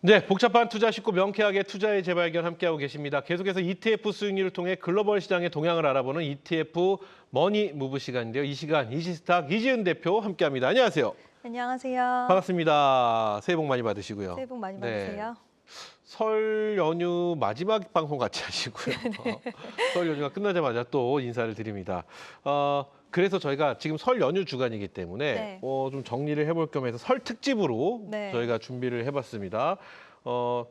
네, 복잡한 투자 쉽고 명쾌하게 투자의 재발견 함께하고 계십니다. 계속해서 ETF 수익률을 통해 글로벌 시장의 동향을 알아보는 ETF 머니 무브 시간인데요. 이 시간 이지스탁 이지은 대표 함께합니다. 안녕하세요. 안녕하세요. 반갑습니다. 새해 복 많이 받으시고요. 새해 복 많이 네, 받으세요. 설 연휴 마지막 방송 같이 하시고요. 설 연휴가 끝나자마자 또 인사를 드립니다. 그래서 저희가 지금 설 연휴 주간이기 때문에 네. 좀 정리를 해볼 겸해서 설 특집으로 네. 저희가 준비를 해봤습니다.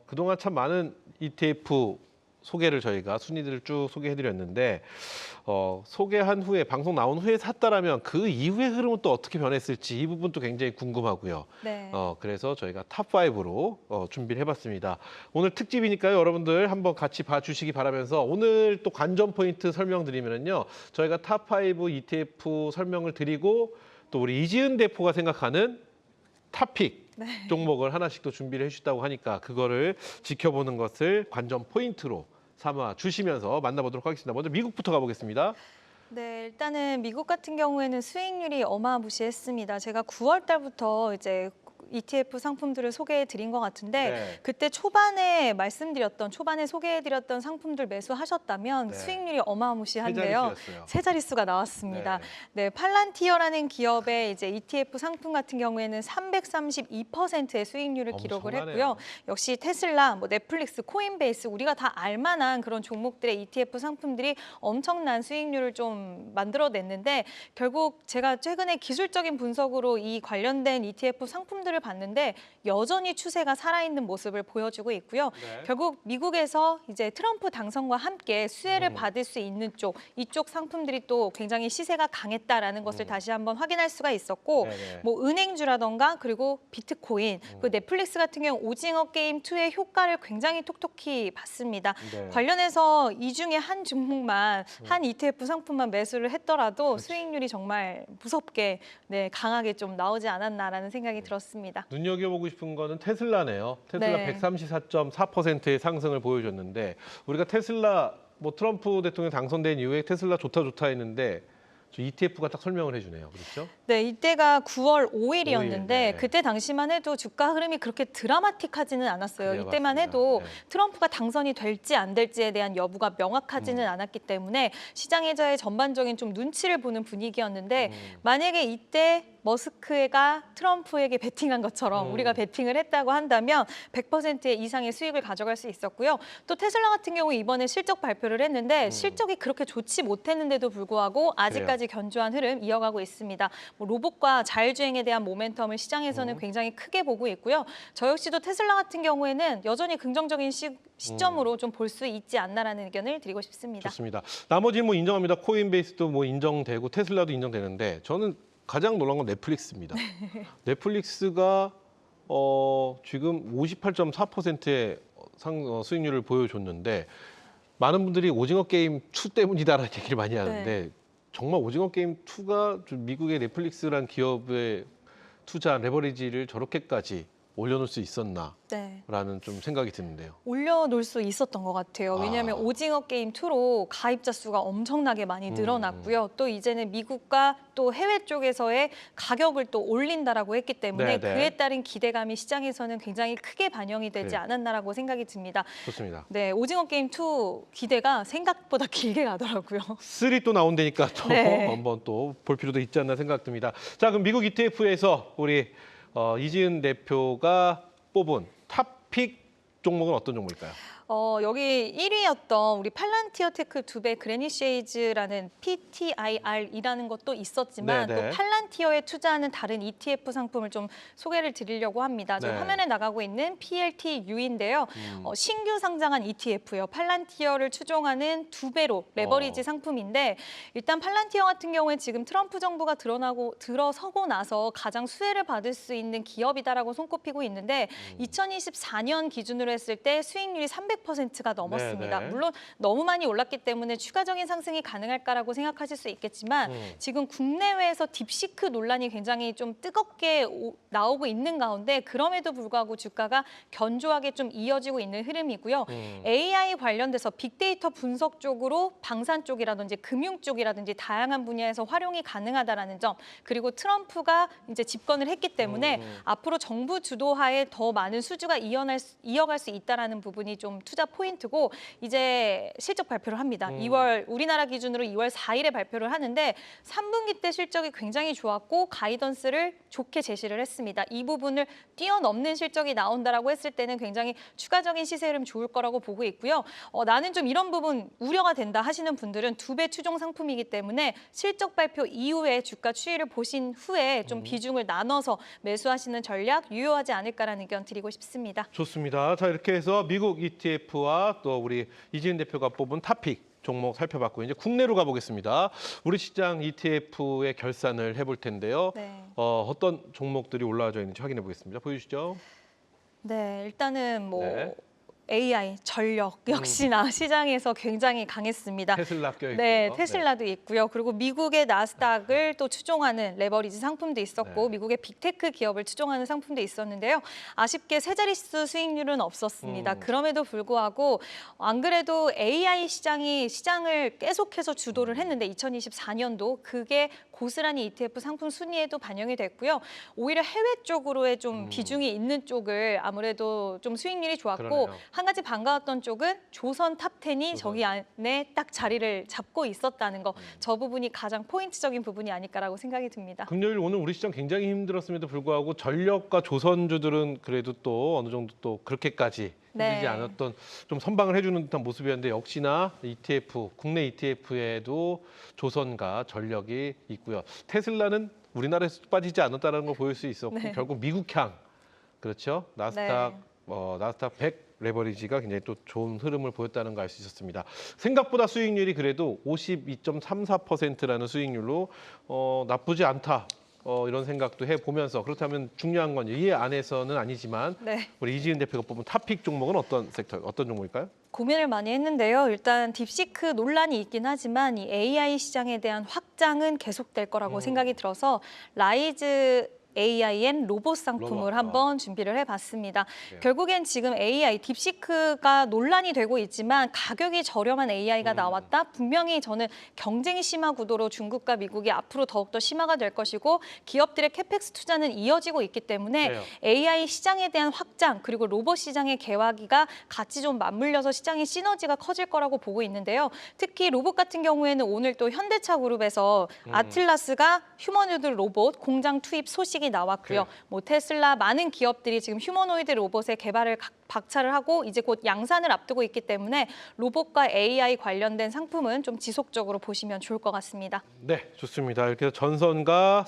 그동안 참 많은 ETF 소개를 저희가 순위들을 쭉 소개해드렸는데 소개한 후에 방송 나온 후에 샀다라면 그 이후의 흐름은 또 어떻게 변했을지 이 부분도 굉장히 궁금하고요. 네. 그래서 저희가 탑5로 준비를 해봤습니다. 오늘 특집이니까요. 여러분들 한번 같이 봐주시기 바라면서 오늘 또 관전 포인트 설명드리면요. 저희가 탑5 ETF 설명을 드리고 또 우리 이지은 대표가 생각하는 탑픽 종목을 하나씩 또 준비를 해주셨다고 하니까 그거를 지켜보는 것을 관전 포인트로 삼아 주시면서 만나보도록 하겠습니다. 먼저 미국부터 가보겠습니다. 네, 일단은 미국 같은 경우에는 수익률이 어마무시했습니다. 제가 9월 달부터 이제 ETF 상품들을 소개해 드린 것 같은데 네. 그때 초반에 소개해 드렸던 상품들 매수하셨다면 네. 수익률이 어마무시한데요. 자릿수였어요. 세 자릿수가 나왔습니다. 네. 네, 팔란티어라는 기업의 이제 ETF 상품 같은 경우에는 332%의 수익률을 기록을 엄청나네요. 했고요. 역시 테슬라, 넷플릭스, 코인베이스 우리가 다 알만한 그런 종목들의 ETF 상품들이 엄청난 수익률을 좀 만들어냈는데 결국 제가 최근에 기술적인 분석으로 이 관련된 ETF 상품들을 봤는데 여전히 추세가 살아있는 모습을 보여주고 있고요. 네. 결국 미국에서 이제 트럼프 당선과 함께 수혜를 받을 수 있는 이쪽 상품들이 또 굉장히 시세가 강했다라는 것을 다시 한번 확인할 수가 있었고 네네. 은행주라던가 그리고 비트코인, 그 넷플릭스 같은 경우 오징어 게임 2의 효과를 굉장히 톡톡히 봤습니다. 네. 관련해서 이 중에 한 종목만 한 ETF 상품만 매수를 했더라도 그렇지. 수익률이 정말 무섭게 강하게 좀 나오지 않았나라는 생각이 들었습니다. 눈여겨보고 싶은 거는 테슬라네요. 테슬라 네. 134.4%의 상승을 보여줬는데 우리가 테슬라 트럼프 대통령 당선된 이후에 테슬라 좋다 했는데 저 ETF가 딱 설명을 해주네요. 그렇죠? 네, 이때가 9월 5일이었는데 5일, 네. 그때 당시만 해도 주가 흐름이 그렇게 드라마틱하지는 않았어요. 그래요, 이때만 맞습니다. 해도 네. 트럼프가 당선이 될지 안 될지에 대한 여부가 명확하지는 않았기 때문에 시장에서의 전반적인 좀 눈치를 보는 분위기였는데 만약에 이때 머스크가 트럼프에게 베팅한 것처럼 우리가 베팅을 했다고 한다면 100%의 이상의 수익을 가져갈 수 있었고요. 또 테슬라 같은 경우 이번에 실적 발표를 했는데 실적이 그렇게 좋지 못했는데도 불구하고 아직까지 견조한 흐름 이어가고 있습니다. 로봇과 자율주행에 대한 모멘텀을 시장에서는 굉장히 크게 보고 있고요. 저 역시도 테슬라 같은 경우에는 여전히 긍정적인 시점으로 좀 볼 수 있지 않나라는 의견을 드리고 싶습니다. 좋습니다. 나머지는 인정합니다. 코인베이스도 인정되고 테슬라도 인정되는데 저는 가장 놀란 건 넷플릭스입니다. 넷플릭스가 지금 58.4%의 수익률을 보여줬는데 많은 분들이 오징어 게임 2 때문이다라는 얘기를 많이 하는데 정말 오징어 게임 2가 미국의 넷플릭스란 기업의 투자 레버리지를 저렇게까지 올려놓을 수 있었나? 네. 라는 좀 생각이 드는데요. 올려놓을 수 있었던 것 같아요. 왜냐하면 오징어 게임 2로 가입자 수가 엄청나게 많이 늘어났고요. 또 이제는 미국과 또 해외 쪽에서의 가격을 또 올린다라고 했기 때문에 네. 그에 따른 기대감이 시장에서는 굉장히 크게 반영이 되지 그래요. 않았나라고 생각이 듭니다. 좋습니다. 네, 오징어 게임 2 기대가 생각보다 길게 가더라고요. 3 또 나온다니까 또 네. 한번 또 볼 필요도 있지 않나 생각 듭니다. 자, 그럼 미국 ETF에서 우리 이지은 대표가 뽑은 탑픽 종목은 어떤 종목일까요? 여기 1위였던 우리 팔란티어 테크 2배 그레니쉐이즈라는 PTIR이라는 것도 있었지만 네네. 또 팔란티어에 투자하는 다른 ETF 상품을 좀 소개를 드리려고 합니다. 지금 네. 화면에 나가고 있는 PLTU인데요. 신규 상장한 ETF예요. 팔란티어를 추종하는 2배로 레버리지 상품인데 일단 팔란티어 같은 경우에 지금 트럼프 정부가 들어서고 나서 가장 수혜를 받을 수 있는 기업이다라고 손꼽히고 있는데 2024년 기준으로 기준으로 했을 때 수익률이 300%가 넘었습니다. 네. 물론 너무 많이 올랐기 때문에 추가적인 상승이 가능할까라고 생각하실 수 있겠지만 지금 국내외에서 딥시크 논란이 굉장히 좀 뜨겁게 나오고 있는 가운데 그럼에도 불구하고 주가가 견조하게 좀 이어지고 있는 흐름이고요. AI 관련돼서 빅데이터 분석 쪽으로 방산 쪽이라든지 금융 쪽이라든지 다양한 분야에서 활용이 가능하다라는 점, 그리고 트럼프가 이제 집권을 했기 때문에 앞으로 정부 주도하에 더 많은 수주가 이어갈 수 있다라는 부분이 좀 투자 포인트고, 이제 실적 발표를 합니다. 우리나라 기준으로 2월 4일에 발표를 하는데 3분기 때 실적이 굉장히 좋았고 가이던스를 좋게 제시를 했습니다. 이 부분을 뛰어넘는 실적이 나온다라고 했을 때는 굉장히 추가적인 시세 흐름 좋을 거라고 보고 있고요. 나는 좀 이런 부분 우려가 된다 하시는 분들은 2배 추종 상품이기 때문에 실적 발표 이후에 주가 추이를 보신 후에 좀 비중을 나눠서 매수하시는 전략 유효하지 않을까라는 의견 드리고 싶습니다. 좋습니다. 자, 이렇게 해서 미국 ETF와 또 우리 이지은 대표가 뽑은 탑픽 종목 살펴봤고, 이제 국내로 가보겠습니다. 우리 시장 ETF의 결산을 해볼 텐데요. 네. 어떤 종목들이 올라와져 있는지 확인해 보겠습니다. 보여주시죠. 네, 일단은 뭐 네. AI, 전력 역시나 시장에서 굉장히 강했습니다. 테슬라 껴있고요. 네, 테슬라도 있고요. 그리고 미국의 나스닥을 또 추종하는 레버리지 상품도 있었고, 네. 미국의 빅테크 기업을 추종하는 상품도 있었는데요. 아쉽게 세 자릿수 수익률은 없었습니다. 그럼에도 불구하고 안 그래도 AI 시장을 계속해서 주도를 했는데 2024년도 그게 고스란히 ETF 상품 순위에도 반영이 됐고요. 오히려 해외 쪽으로의 좀 비중이 있는 쪽을 아무래도 좀 수익률이 좋았고, 그러네요. 한 가지 반가웠던 쪽은 조선 탑10이 저기 안에 딱 자리를 잡고 있었다는 거. 저 부분이 가장 포인트적인 부분이 아닐까라고 생각이 듭니다. 금요일 오늘 우리 시장 굉장히 힘들었음에도 불구하고 전력과 조선주들은 그래도 또 어느 정도 또 그렇게까지 힘들지 네. 않았던, 좀 선방을 해주는 듯한 모습이었는데, 역시나 ETF, 국내 ETF에도 조선과 전력이 있고요. 테슬라는 우리나라에서 빠지지 않았다는 걸 보일 수 있었고, 네. 결국 미국향, 그렇죠. 나스닥 100 레버리지가 굉장히 또 좋은 흐름을 보였다는 걸 알 수 있었습니다. 생각보다 수익률이 그래도 52.34%라는 수익률로 나쁘지 않다. 이런 생각도 해보면서, 그렇다면 중요한 건 이 안에서는 아니지만 네. 우리 이지은 대표가 뽑은 탑픽 종목은 어떤 종목일까요? 고민을 많이 했는데요. 일단 딥시크 논란이 있긴 하지만 이 AI 시장에 대한 확장은 계속될 거라고 생각이 들어서 라이즈 AIN 로봇 상품을 로봇. 한번 준비를 해봤습니다. 네. 결국엔 지금 AI, 딥시크가 논란이 되고 있지만 가격이 저렴한 AI가 나왔다. 분명히 저는 경쟁이 심화 구도로 중국과 미국이 앞으로 더욱더 심화가 될 것이고, 기업들의 캐펙스 투자는 이어지고 있기 때문에 그래요. AI 시장에 대한 확장, 그리고 로봇 시장의 개화기가 같이 좀 맞물려서 시장의 시너지가 커질 거라고 보고 있는데요. 특히 로봇 같은 경우에는 오늘 또 현대차 그룹에서 아틀라스가 휴머노이드 로봇 공장 투입 소식이 나왔고요. 그래요. 뭐 테슬라, 많은 기업들이 지금 휴머노이드 로봇의 개발을 박차를 하고 이제 곧 양산을 앞두고 있기 때문에 로봇과 AI 관련된 상품은 좀 지속적으로 보시면 좋을 것 같습니다. 네, 좋습니다. 이렇게 해서 전선과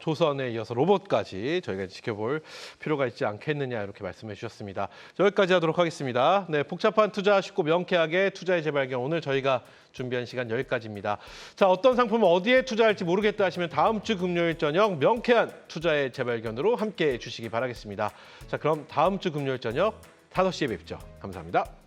조선에 이어서 로봇까지 저희가 지켜볼 필요가 있지 않겠느냐, 이렇게 말씀해 주셨습니다. 여기까지 하도록 하겠습니다. 네, 복잡한 투자 쉽고 명쾌하게 투자의 재발견, 오늘 저희가 준비한 시간 여기까지입니다. 자, 어떤 상품을 어디에 투자할지 모르겠다 하시면 다음 주 금요일 저녁 명쾌한 투자의 재발견으로 함께해 주시기 바라겠습니다. 자, 그럼 다음 주 금요일 저녁 5시에 뵙죠. 감사합니다.